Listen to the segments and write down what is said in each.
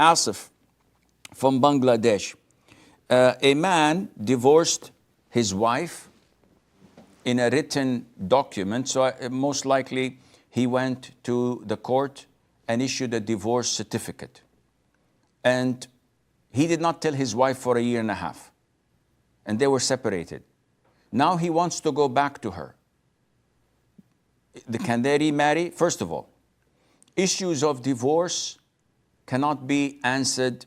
Asif from Bangladesh. A man divorced his wife in a written document. So most likely he went to the court and issued a divorce certificate. And he did not tell his wife for a year and a half. And they were separated. Now he wants to go back to her. Can they remarry? First of all, issues of divorce cannot be answered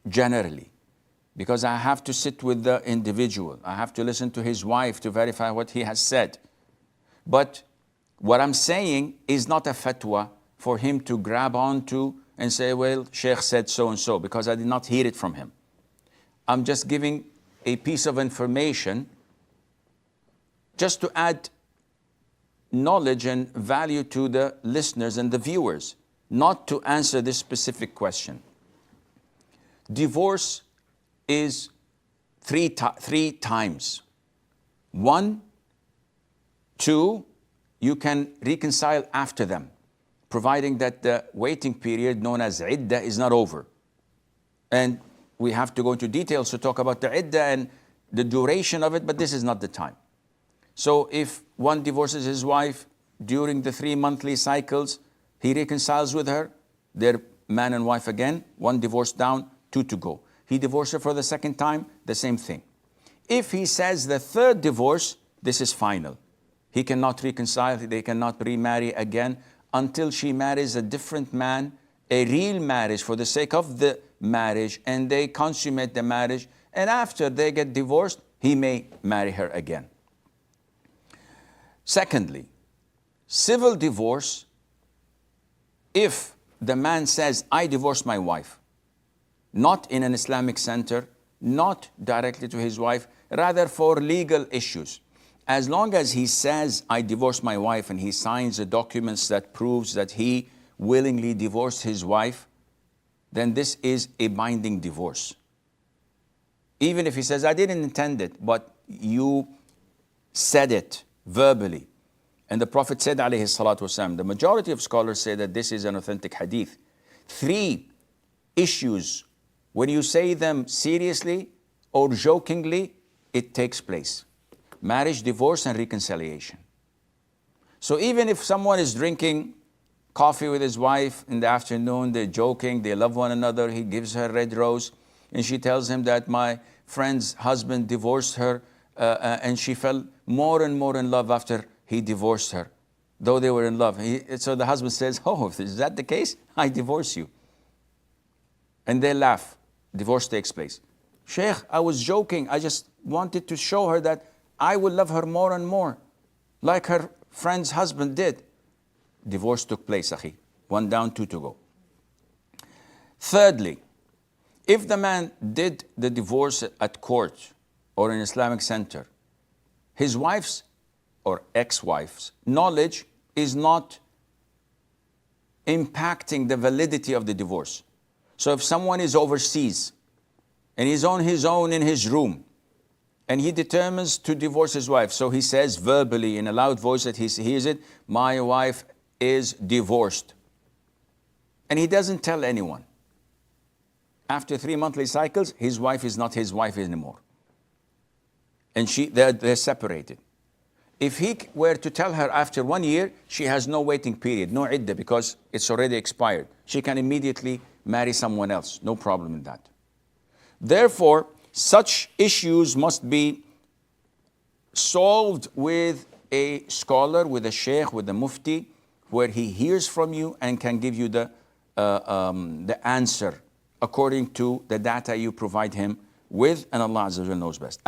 generally, because I have to sit with the individual. I have to listen to his wife to verify what he has said. But what I'm saying is not a fatwa for him to grab onto and say, well, Sheikh said so and so, because I did not hear it from him. I'm just giving a piece of information just to add knowledge and value to the listeners and the viewers, not to answer this specific question. Divorce is three times. 1, 2, you can reconcile after them, providing that the waiting period known as iddah is not over. And we have to go into details to talk about the iddah and the duration of it, but this is not the time. So if one divorces his wife during the 3 monthly cycles, he reconciles with her, they're man and wife again, 1 divorce down, 2 to go. He divorced her for the 2nd time, the same thing. If he says the 3rd divorce, this is final. He cannot reconcile, they cannot remarry again until she marries a different man, a real marriage for the sake of the marriage, and they consummate the marriage, and after they get divorced, he may marry her again. Secondly, civil divorce, if the man says, I divorced my wife, not in an Islamic center, not directly to his wife, rather for legal issues. As long as he says, I divorced my wife, and he signs the documents that proves that he willingly divorced his wife, then this is a binding divorce. Even if he says, I didn't intend it, but you said it verbally. And the Prophet said, alayhi salatu wasalam, the majority of scholars say that this is an authentic hadith. 3 issues, when you say them seriously or jokingly, it takes place. Marriage, divorce, and reconciliation. So even if someone is drinking coffee with his wife in the afternoon, they're joking, they love one another, he gives her a red rose, and she tells him that my friend's husband divorced her, and she fell more and more in love after he divorced her, though they were in love. So the husband says, oh, is that the case? I divorce you. And they laugh. Divorce takes place. Sheikh, I was joking. I just wanted to show her that I will love her more and more, like her friend's husband did. Divorce took place, akhi. 1 down, 2 to go. Thirdly, if the man did the divorce at court or in Islamic center, his wife's or ex-wife's knowledge is not impacting the validity of the divorce. So if someone is overseas and he's on his own in his room and he determines to divorce his wife, so he says verbally in a loud voice that he hears it, my wife is divorced. And he doesn't tell anyone. After 3 monthly cycles, his wife is not his wife anymore. And they're separated. If he were to tell her after 1 year, she has no waiting period, no iddah, because it's already expired. She can immediately marry someone else, no problem in that. Therefore, such issues must be solved with a scholar, with a sheikh, with a mufti, where he hears from you and can give you the answer according to the data you provide him with, and Allah Azza wa Jalla knows best.